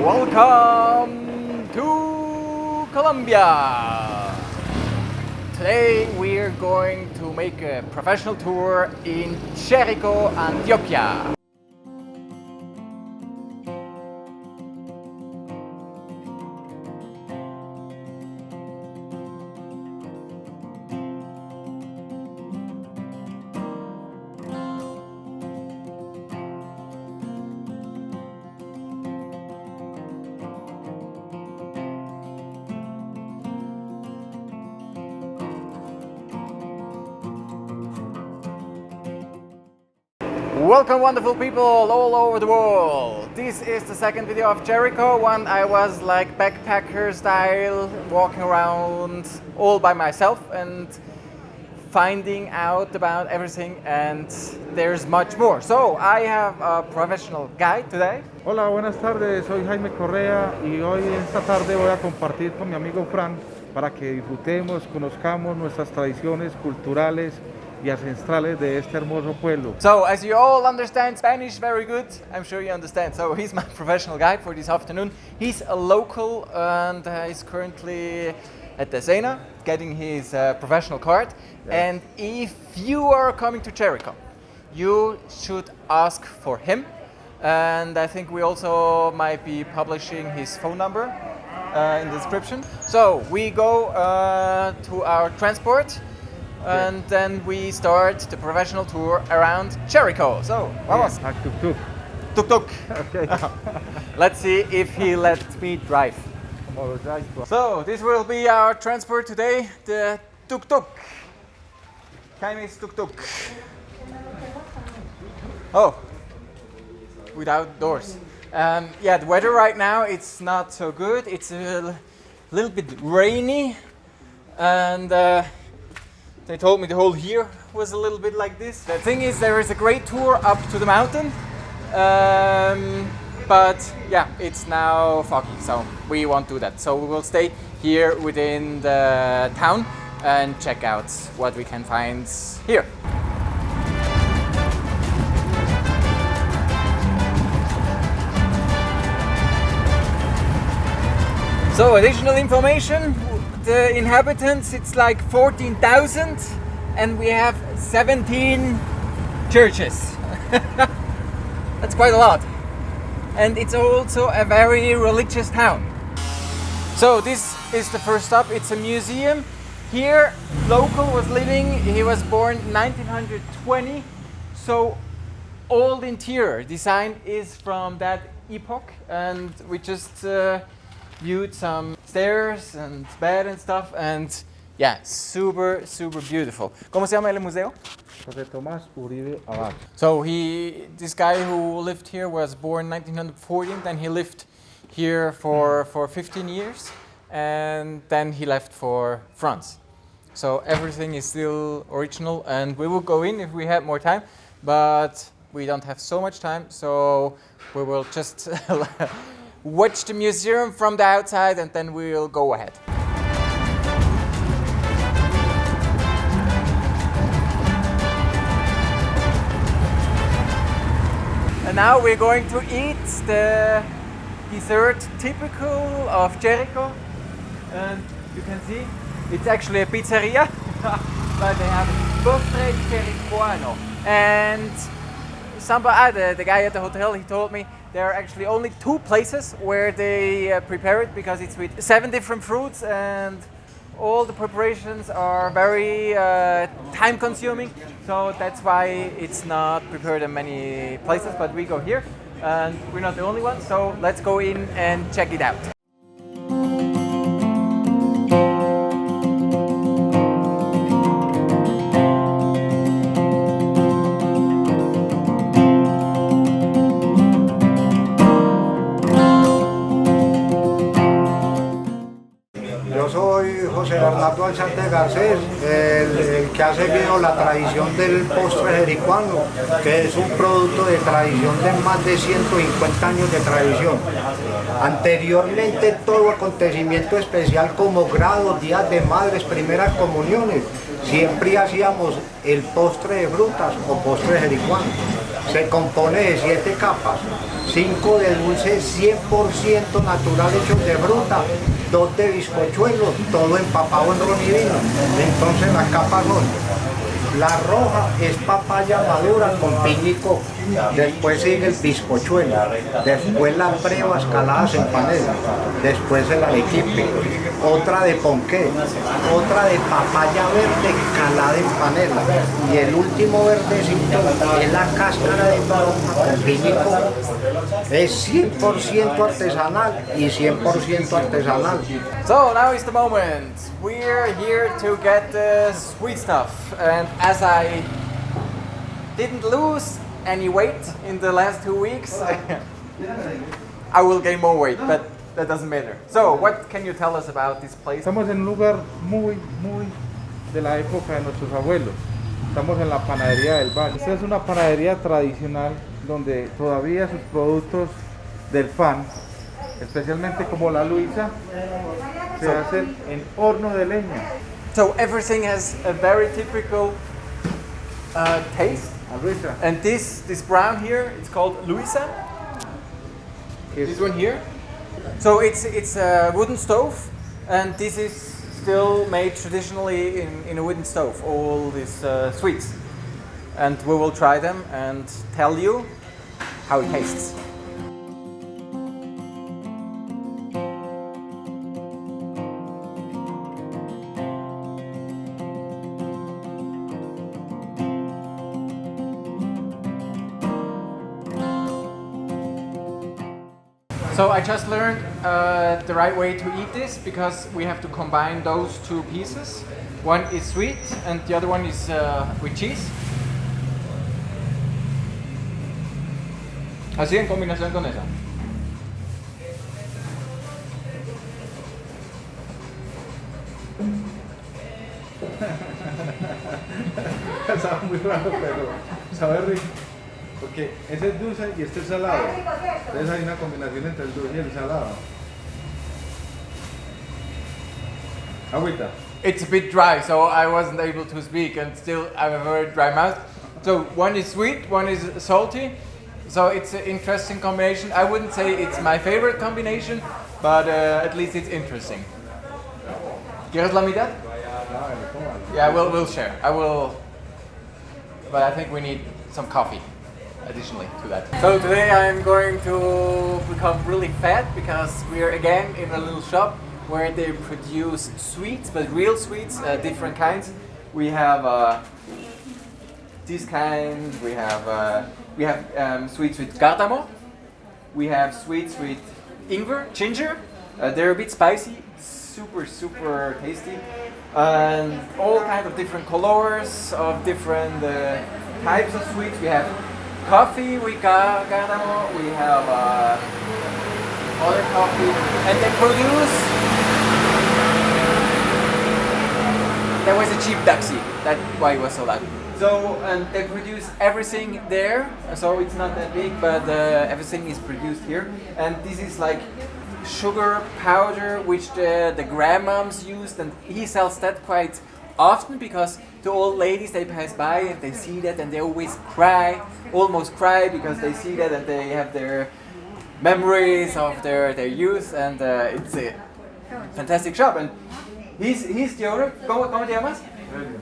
Welcome to Colombia! Today we are going to make a professional tour in Jerico, Antioquia. Welcome wonderful people all over the world! This is the second video of Jericho. One I was like backpacker style, walking around all by myself and finding out about everything, and there's much more. So I have a professional guide today. Hola, buenas tardes, soy Jaime Correa y hoy esta tarde voy a compartir con mi amigo Frank para que disfrutemos, conozcamos nuestras tradiciones culturales y ancestrales de este hermoso pueblo. So, as you all understand Spanish very good, I'm sure you understand. So, he's my professional guide for this afternoon. He's a local and he's currently at the Sena getting his professional card. Yes. And if you are coming to Jericho, you should ask for him. And I think we also might be publishing his phone number in the description. So, we go to our transport. And then we start the professional tour around Jericho. So, vamos. Tuk-tuk. Tuk-tuk. Okay. Let's see if he lets me drive. So, this will be our transport today, the tuk-tuk. Jaime's tuk-tuk. Oh, without doors. Yeah, the weather right now, it's not so good. It's a little bit rainy. And they told me the whole year was a little bit like this. The thing is, there is a great tour up to the mountain, but yeah, it's now foggy, so we won't do that. So we will stay here within the town and check out what we can find here. So additional information. The inhabitants, it's like 14,000 and we have 17 churches. That's quite a lot. And it's also a very religious town. So this is the first stop. It's a museum. Here, local was living. He was born 1920. So all the interior design is from that epoch, and we just viewed some stairs and bed and stuff, and yeah, super beautiful. ¿Cómo se llama el museo? José Tomás Uribe Abad. So this guy who lived here was born 1914, then he lived here for 15 years, and then he left for France. So everything is still original, and we will go in if we have more time, but we don't have so much time, so we will just watch the museum from the outside and then we'll go ahead. And now we're going to eat the dessert typical of Jericho. And you can see it's actually a pizzeria, but they have birthplace Jericoano. And the guy at the hotel, he told me there are actually only 2 places where they prepare it, because it's with 7 different fruits and all the preparations are very time consuming. So that's why it's not prepared in many places, but we go here and we're not the only ones. So let's go in and check it out. El que ha seguido la tradición del postre jericuano, que es un producto de tradición de más de 150 años de tradición. Anteriormente, todo acontecimiento especial como grados, días de madres, primeras comuniones, siempre hacíamos el postre de frutas o postre jericuano. Se compone de 7 capas. 5 de dulce 100% natural hechos de fruta, 2 de bizcochuelo, todo empapado en ron y vino. Entonces las capas son: la roja es papaya madura con piña y coco, después sigue el bizcochuelo, después las brevas caladas en panela, después el arequipe, otra de ponqué, otra de papaya verde calada en panela y el último verdecito es la cáscara de toronja con piña y coco. Es 100% artesanal y 100% artesanal. So now is the moment. We're here to get the sweet stuff, and as I didn't lose any weight in the last 2 weeks, I will gain more weight, but that doesn't matter. So what can you tell us about this place? Estamos en un lugar muy de la época de nuestros abuelos. Estamos en la panadería del Valle. Esta es una panadería tradicional donde todavía sus productos del pan, especialmente como la Luisa, se hacen en horno de leña. So everything has a very typical taste. La Luisa. And this brown here, it's called Luisa. This one here. So it's a wooden stove, and this is still made traditionally in a wooden stove. All these sweets, and we will try them and tell you how it tastes. So I just learned the right way to eat this, because we have to combine those two pieces. One is sweet and the other one is with cheese. Así en combinación con esa. Sabe muy raro, pero sabe rico. Porque ese es dulce y este es salado. Entonces hay una combinación entre el dulce y el salado. Agüita. It's a bit dry, so I wasn't able to speak, and still I have a very dry mouth. So one is sweet, one is salty. So it's an interesting combination. I wouldn't say it's my favorite combination, but at least it's interesting. ¿Quieres la mitad? Yeah, we'll share. I will, but I think we need some coffee additionally to that. So today I'm going to become really fat, because we are again in a little shop where they produce sweets, but real sweets, different kinds. We have these kinds. We have sweets with cardamom. We have sweets with ginger. They're a bit spicy, super tasty, and all kinds of different colors of different types of sweets. We have coffee with cardamom. We have other coffee, and they produce. There was a cheap taxi. That's why it was so loud. So, and they produce everything there. So it's not that big, but everything is produced here. And this is like sugar powder, which the grandmoms used, and he sells that quite often, because the old ladies, they pass by and they see that and they always almost cry, because they see that and they have their memories of their youth, and it's a fantastic shop. And he's the owner. ¿Cómo te llamas?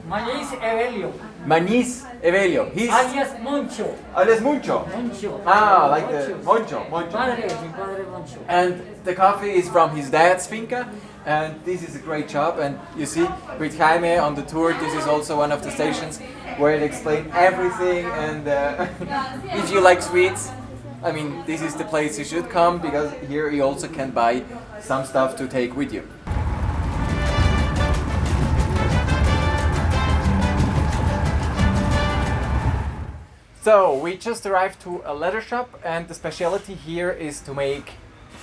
Mañez Evelio. Mañez Evelio. He's Alias Moncho. alias Muncho. Moncho. Ah, like the Moncho. Mi padre Moncho. And the coffee is from his dad's finca, and this is a great shop. And you see, with Jaime on the tour, this is also one of the stations where it explains everything. And if you like sweets, I mean, this is the place you should come, because here you also can buy some stuff to take with you. So we just arrived to a leather shop, and the specialty here is to make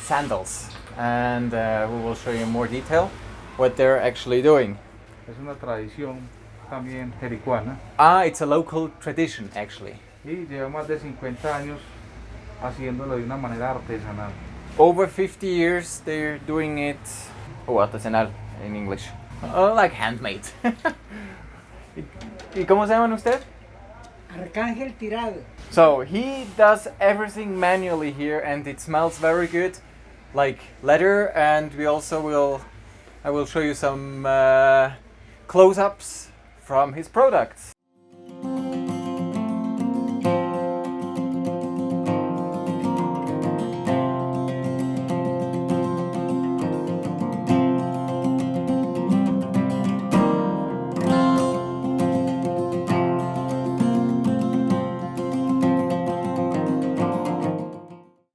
sandals, and we will show you in more detail what they're actually doing. Es una tradición también jericuana Ah, it's a local tradition actually. y lleva más de 50 años haciéndolo de una manera artesanal. Over 50 years they're doing it, artesanal in English, like handmade. ¿Y cómo se llaman usted? Arcángel tirado. So he does everything manually here, and it smells very good, like leather. And I will show you some close-ups from his products.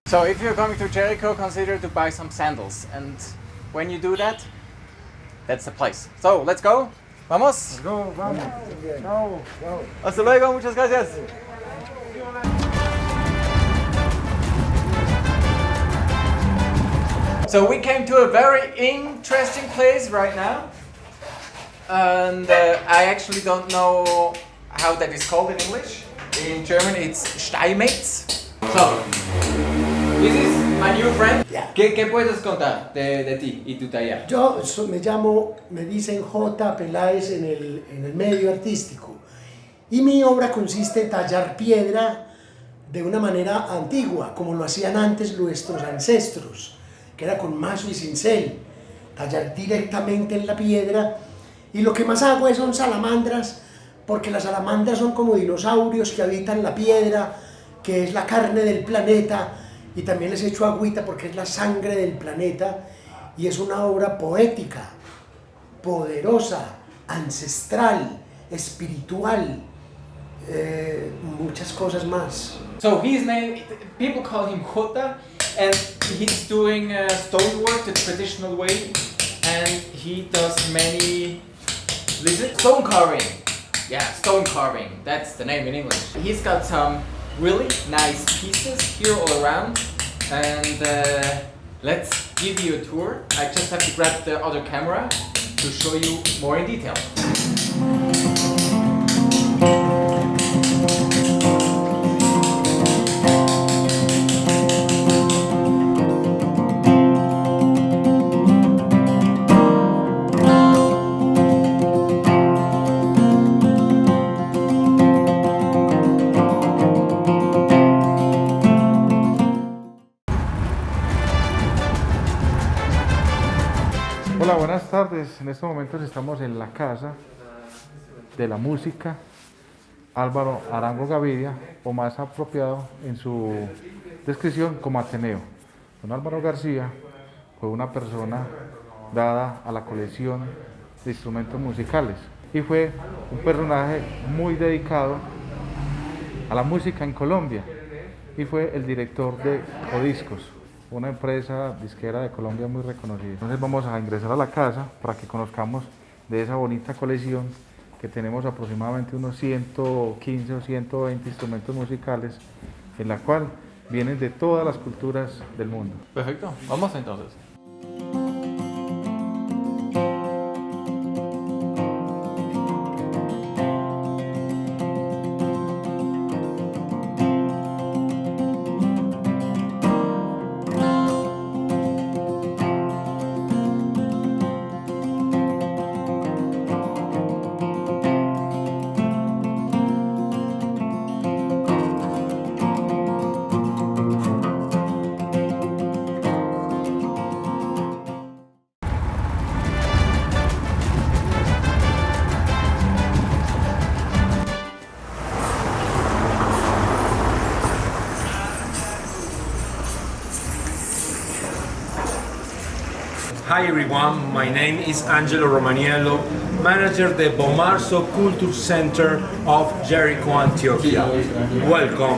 So if you're coming to Jericho, consider to buy some sandals, and when you do that, that's the place. So let's go. Vamos. Go, vamos. Chao. Hasta luego. Muchas gracias. So we came to a very interesting place right now, and I actually don't know how that is called in English. In German, it's Steinmetz. So. This is my new friend. Yeah. ¿Qué puedes contar de ti y tu taller? Me dicen J. Peláez en el medio artístico. Y mi obra consiste en tallar piedra de una manera antigua, como lo hacían antes nuestros ancestros, que era con mazo y cincel, tallar directamente en la piedra. Y lo que más hago son salamandras, porque las salamandras son como dinosaurios que habitan la piedra, que es la carne del planeta. Y también les echo agüita porque es la sangre del planeta, y es una obra poética, poderosa, ancestral, espiritual, muchas cosas más. So his name, people call him Jota, and he's doing stonework the traditional way, and he does many, listen, stone carving. Yeah, stone carving, that's the name in English. He's got some really nice pieces here all around, and let's give you a tour. I just have to grab the other camera to show you more in detail. Hola, buenas tardes. En estos momentos estamos en la Casa de la Música Álvaro Arango Gaviria, o más apropiado en su descripción como Ateneo. Don Álvaro García fue una persona dada a la colección de instrumentos musicales y fue un personaje muy dedicado a la música en Colombia, y fue el director de Codiscos, una empresa disquera de Colombia muy reconocida. Entonces vamos a ingresar a la casa para que conozcamos de esa bonita colección, que tenemos aproximadamente unos 115 o 120 instrumentos musicales, en la cual vienen de todas las culturas del mundo. Perfecto, vamos entonces. Hi everyone, my name is Angelo Romaniello, manager of the Bomarzo Culture Center of Jerico, Antioquia. Welcome.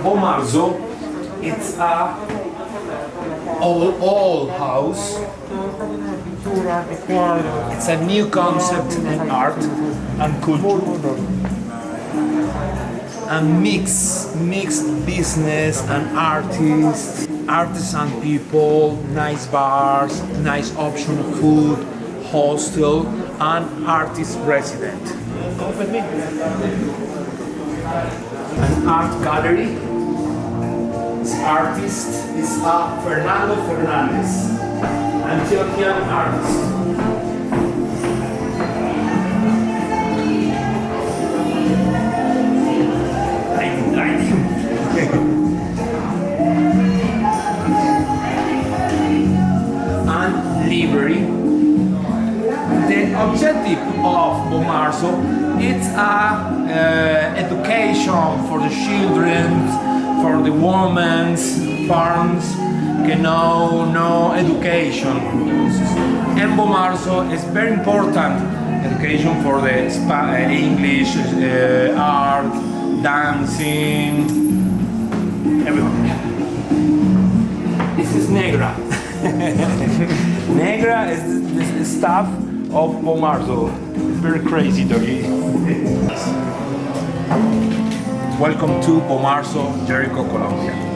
Bomarzo, it's a old house. It's a new concept in art and culture. A mixed business and artists, artisan people, nice bars, nice option of food, hostel, and artist resident. Come with me. An art gallery. This artist is Fernando Fernandez, Antioquian artist. education for the children, for the women's farms que no education. En Marzo is very important education for the English, art, dancing, everything. This is Negra. Negra is the stuff of Marzo. It's very crazy, doggy. Welcome to Marzo, Jerico, Colombia.